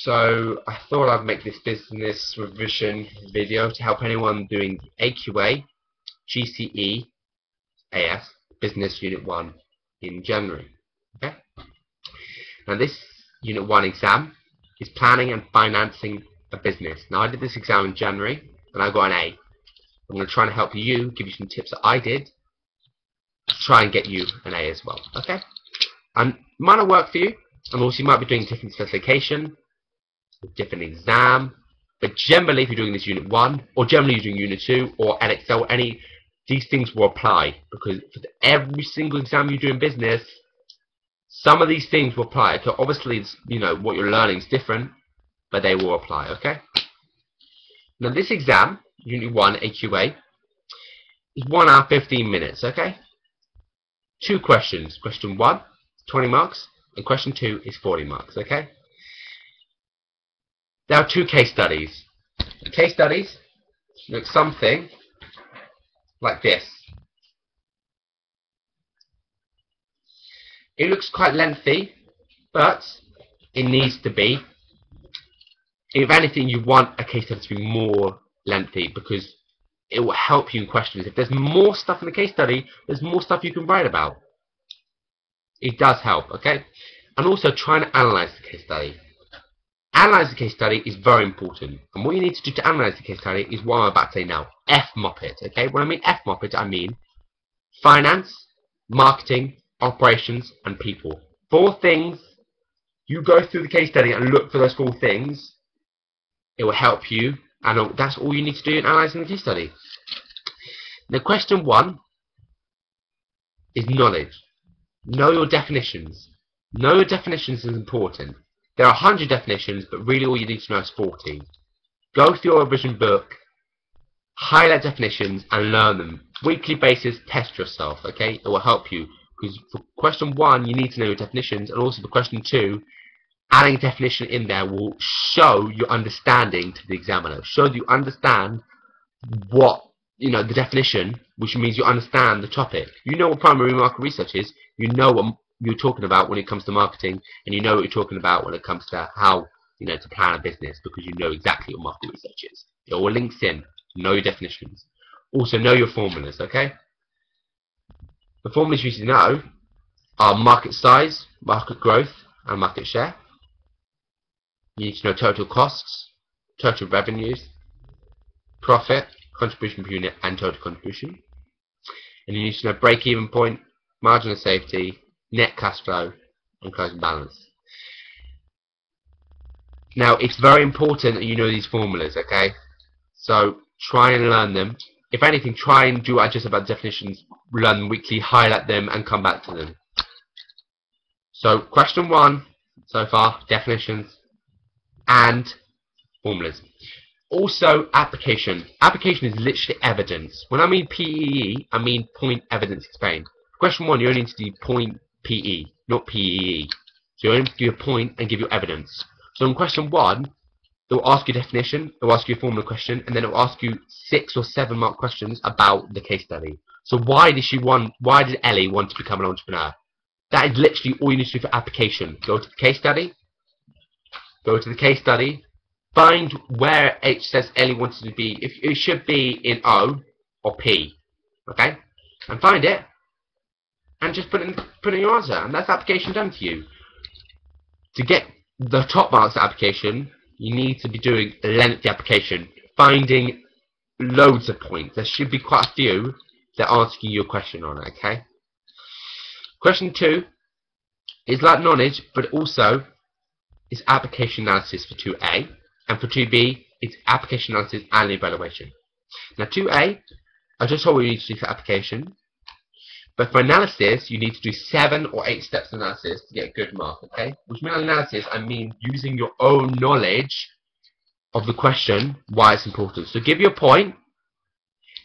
So I thought I'd make this business revision video to help anyone doing AQA, GCE, AS, Business Unit 1 in January. Okay? Now this Unit 1 exam is planning and financing a business. Now I did this exam in January and I got an A. I'm going to try and help you, give you some tips that I did to try and get you an A as well. Okay? And it might not work for you, and also you might be doing different specification, different exam, but generally if you're doing this Unit 1, or generally you're doing Unit 2, or NXL, these things will apply, because for every single exam you do in business, some of these things will apply. So obviously, what you're learning is different, but they will apply, okay? Now this exam, Unit 1 AQA, is 1 hour 15 minutes, okay? 2 questions. Question 1, 20 marks, and question 2 is 40 marks, okay? There are 2 case studies. The case studies look something like this. It looks quite lengthy, but it needs to be. If anything, you want a case study to be more lengthy because it will help you in questions. If there's more stuff in the case study, there's more stuff you can write about. It does help, okay? And also try and analyze the case study. Analyze the case study is very important. And what you need to do to analyze the case study is what I'm about to say now. FMOP it, okay? When I mean FMOP it, I mean finance, marketing, operations, and people. 4 things. You go through the case study and look for those 4 things. It will help you. And that's all you need to do in analyzing the case study. Now, question 1 is knowledge. Know your definitions. Know your definitions is important. There are 100 definitions, but really all you need to know is 40. Go through your revision book, highlight definitions, and learn them. Weekly basis, test yourself, okay? It will help you. Because for question 1, you need to know your definitions, and also for question 2, adding a definition in there will show your understanding to the examiner. Show that you understand what, the definition, which means you understand the topic. You know what primary market research is. You know what you're talking about when it comes to marketing, and you know what you're talking about when it comes to how, to plan a business, because you know exactly what market research is. It all links in. Know your definitions. Also, know your formulas, okay? The formulas you should know are market size, market growth, and market share. You need to know total costs, total revenues, profit, contribution per unit, and total contribution. And you need to know break-even point, margin of safety, net cash flow, and closing balance. Now, it's very important that you know these formulas, okay? So, try and learn them. If anything, try and do what I just said about definitions, learn them weekly, highlight them, and come back to them. So, question 1, so far, definitions and formulas. Also, application. Application is literally evidence. When I mean PEE, I mean point, evidence, explain. Question 1, you only need to do point PE, not PEE. So you only need to give a point and give your evidence. So in question 1, it will ask you definition, it will ask you a formula question, and then it will ask you 6 or 7 mark questions about the case study. So why did Ellie want to become an entrepreneur? That is literally all you need to do for application. Go to the case study. Go to the case study. Find where it says Ellie wanted to be. If it should be in O or P. Okay? And find it. And just put in your answer. And that's application done to you. To get the top marks of application, you need to be doing a lengthy application. Finding loads of points. There should be quite a few that are asking you a question on it, okay? Question 2 is like knowledge, but also is application analysis for 2A. And for 2B, it's application analysis and evaluation. Now 2A, I just told you what you need to do for application. But for analysis, you need to do 7 or 8 steps of analysis to get a good mark, okay? Which means analysis, I mean using your own knowledge of the question, why it's important. So give your point,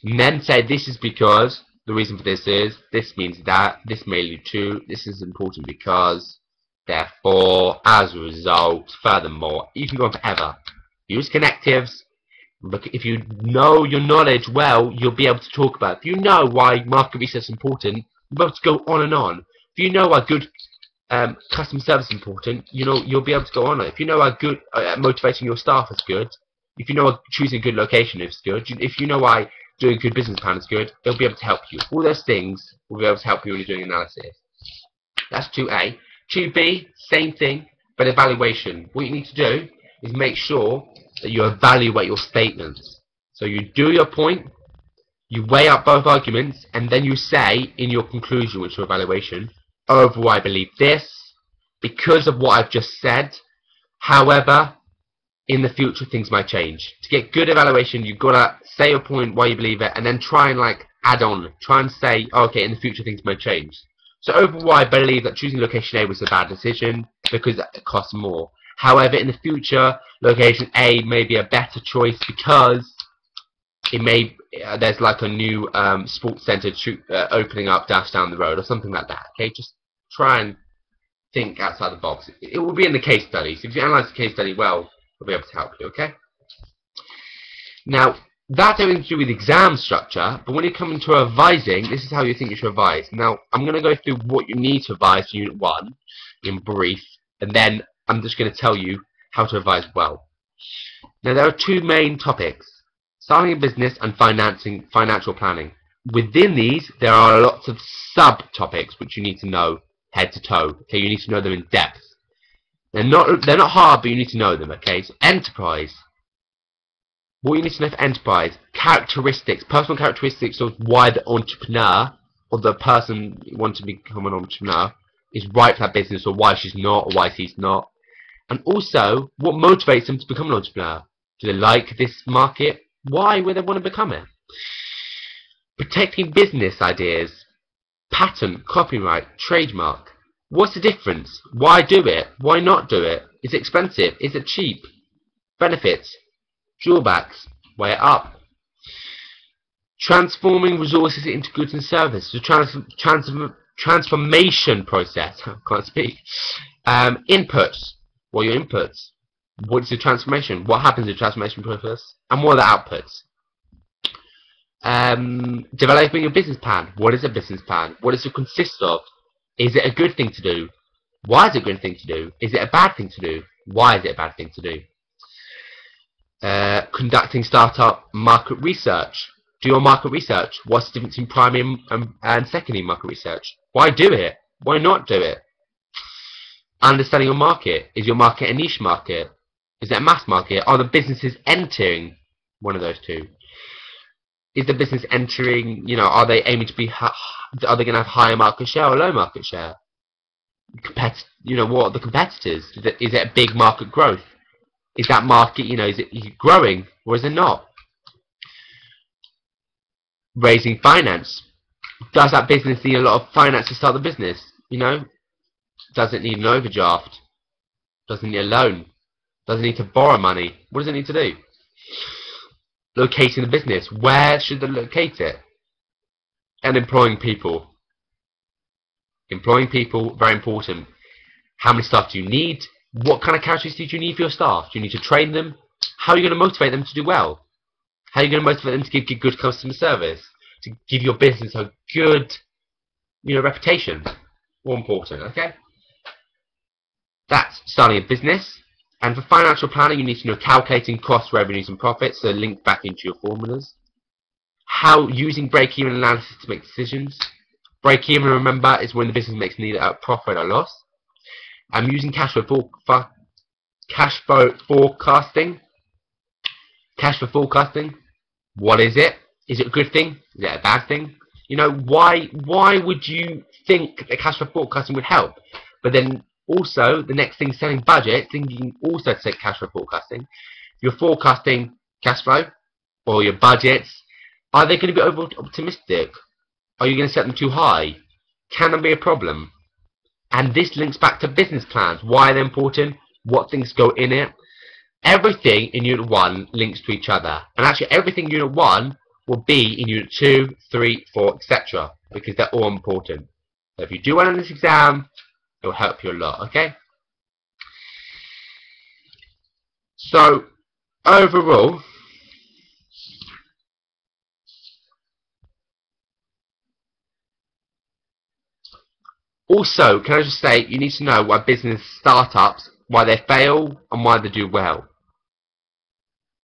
and then say this is because, the reason for this is, this means that, this may lead to, this is important because, therefore, as a result, furthermore. You can go on forever. Use connectives. Look, if you know your knowledge well, you'll be able to talk about it. If you know why market research is important, you'll be able to go on and on. If you know why good customer service is important. You know, you'll be able to go on it. If you know how good motivating your staff is good, if you know why choosing a good location is good, if you know why doing a good business plan is good, they'll be able to help you. All those things will be able to help you when you're doing analysis. That's 2A. 2B, same thing, but evaluation. What you need to do is make sure that you evaluate your statements. So you do your point, you weigh up both arguments, and then you say in your conclusion, which is your evaluation, overall I believe this, because of what I've just said. However, in the future things might change. To get good evaluation, you've got to say your point, why you believe it, and then try and like add on. Try and say, oh, okay, in the future things might change. So overall I believe that choosing location A was a bad decision because it costs more. However, in the future, location A may be a better choice because it may there's like a new sports centre opening up down the road or something like that. Okay, just try and think outside the box. It will be in the case study. So if you analyse the case study well, we'll be able to help you. Okay. Now that's everything to do with exam structure, but when you come into revising, this is how you think you should revise. Now I'm going to go through what you need to revise for Unit 1 in brief, and then I'm just going to tell you how to revise well. Now there are two main topics: starting a business and financial planning. Within these, there are lots of subtopics which you need to know head to toe. Okay, you need to know them in depth. They're not hard, but you need to know them. Okay, so enterprise. What you need to know for enterprise: characteristics, personal characteristics of why the entrepreneur or the person who wants to become an entrepreneur is right for that business, or why she's not, or why he's not. And also, what motivates them to become an entrepreneur? Do they like this market? Why would they want to become it? Protecting business ideas, patent, copyright, trademark. What's the difference? Why do it? Why not do it? Is it expensive? Is it cheap? Benefits, drawbacks, weigh it up. Transforming resources into goods and services. The transformation process. I can't speak. Inputs. What are your inputs? What is the transformation? What happens in the transformation process? And what are the outputs? Developing a business plan. What is a business plan? What does it consist of? Is it a good thing to do? Why is it a good thing to do? Is it a bad thing to do? Why is it a bad thing to do? Conducting startup market research. Do your market research. What's the difference in primary and secondary market research? Why do it? Why not do it? Understanding your market. Is your market a niche market? Is it a mass market? Are the businesses entering one of those two? Is the business entering, you know, are they aiming to be, are they going to have higher market share or low market share? You know, what are the competitors? Is it a big market growth? Is that market, you know, is it growing or is it not? Raising finance. Does that business need a lot of finance to start the business? You know, does it need an overdraft? Does it need a loan? Does it need to borrow money? What does it need to do? Locating the business. Where should they locate it? And employing people. Employing people, very important. How many staff do you need? What kind of characteristics do you need for your staff? Do you need to train them? How are you going to motivate them to do well? How are you going to motivate them to give good customer service? To give your business a good, you know, reputation? More important, okay? That's starting a business. And for financial planning, you need to know calculating costs, revenues, and profits, so link back into your formulas. How using break-even analysis to make decisions. Break-even, remember, is when the business makes neither a profit or loss. I'm using cash flow forecasting. Cash flow forecasting. What is it? Is it a good thing? Is it a bad thing? You know, why would you think that cash flow forecasting would help? But then also, the next thing, setting budget, thinking also to set cash flow forecasting. You're forecasting cash flow or your budgets. Are they going to be over optimistic? Are you going to set them too high? Can there be a problem? And this links back to business plans. Why they're important? What things go in it? Everything in Unit 1 links to each other. And actually everything in Unit 1 will be in Unit 2, 3, 4, etc. Because they're all important. So if you do well in this exam, it will help you a lot, okay? So, overall, Also, can I just say, you need to know why business startups, why they fail and why they do well.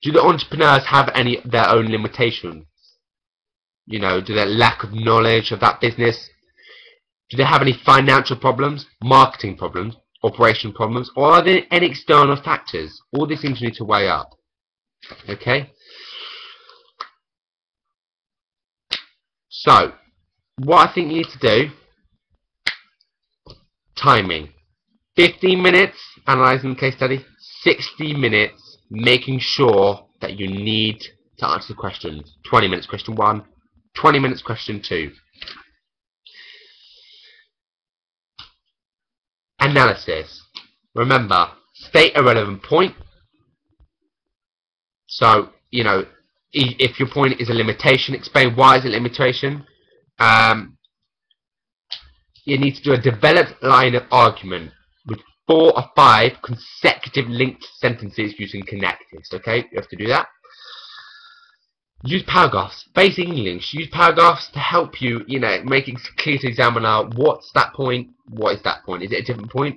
Do the entrepreneurs have any of their own limitations? You know, do they lack of knowledge of that business? Do they have any financial problems, marketing problems, operation problems, or are there any external factors? All these things you need to weigh up. Okay? So, what I think you need to do, timing. 15 minutes analysing the case study, 60 minutes making sure that you need to answer the questions. 20 minutes question 1, 20 minutes question 2. Analysis. Remember, state a relevant point. So, you know, if your point is a limitation, explain why it's a limitation. You need to do a developed line of argument with 4 or 5 consecutive linked sentences using connectives. Okay, you have to do that. Use paragraphs. Basic English. Use paragraphs to help you, you know, make it clear to the examiner what's that point, what is that point. Is it a different point?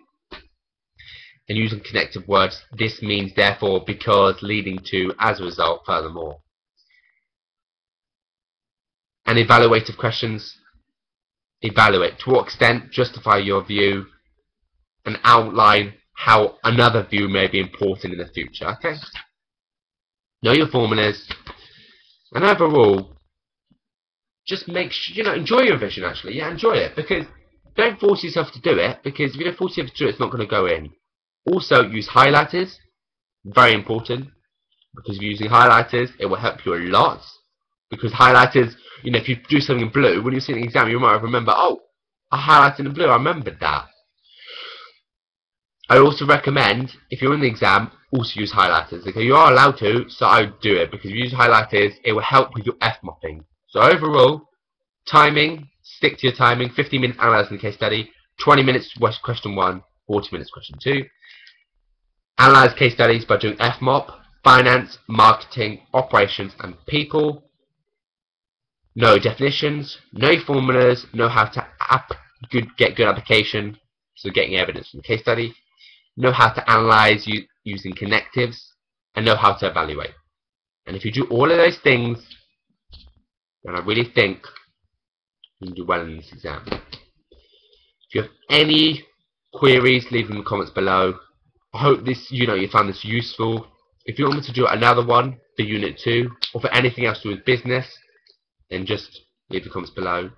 And using connective words. This means therefore, because, leading to, as a result, furthermore. And evaluative questions. Evaluate. To what extent justify your view and outline how another view may be important in the future. Okay? Know your formulas. And overall, just make sure, you know, enjoy your revision actually. Yeah, enjoy it. Because don't force yourself to do it. Because if you don't force yourself to do it, it's not going to go in. Also, use highlighters. Very important. Because if you're using highlighters, it will help you a lot. Because highlighters, you know, if you do something in blue, when you see an exam, you might remember, oh, I highlighted in blue, I remembered that. I also recommend, if you're in the exam, also use highlighters. Okay, you are allowed to, so I would do it, because if you use highlighters, it will help with your FMOPing. So overall, timing, stick to your timing, 15-minute analysing the case study, 20 minutes question 1, 40 minutes question 2. Analyse case studies by doing FMOP, finance, marketing, operations, and people. Know definitions, know formulas, know how to get good application, so getting evidence from the case study. Know how to analyse using connectives, and know how to evaluate. And if you do all of those things, then I really think you can do well in this exam. If you have any queries, leave them in the comments below. I hope this, you found this useful. If you want me to do another one for Unit 2, or for anything else to do with business, then just leave the comments below.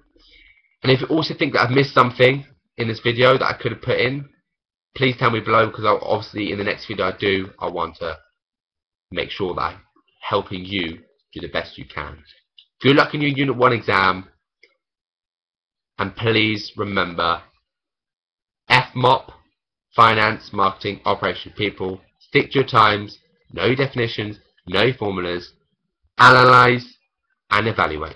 And if you also think that I've missed something in this video that I could have put in, please tell me below, because obviously in the next video I want to make sure that I'm helping you do the best you can. Good luck in your Unit 1 exam, and please remember, FMOP, finance, marketing, operation, people, stick to your times, know your definitions, know your formulas, analyse and evaluate.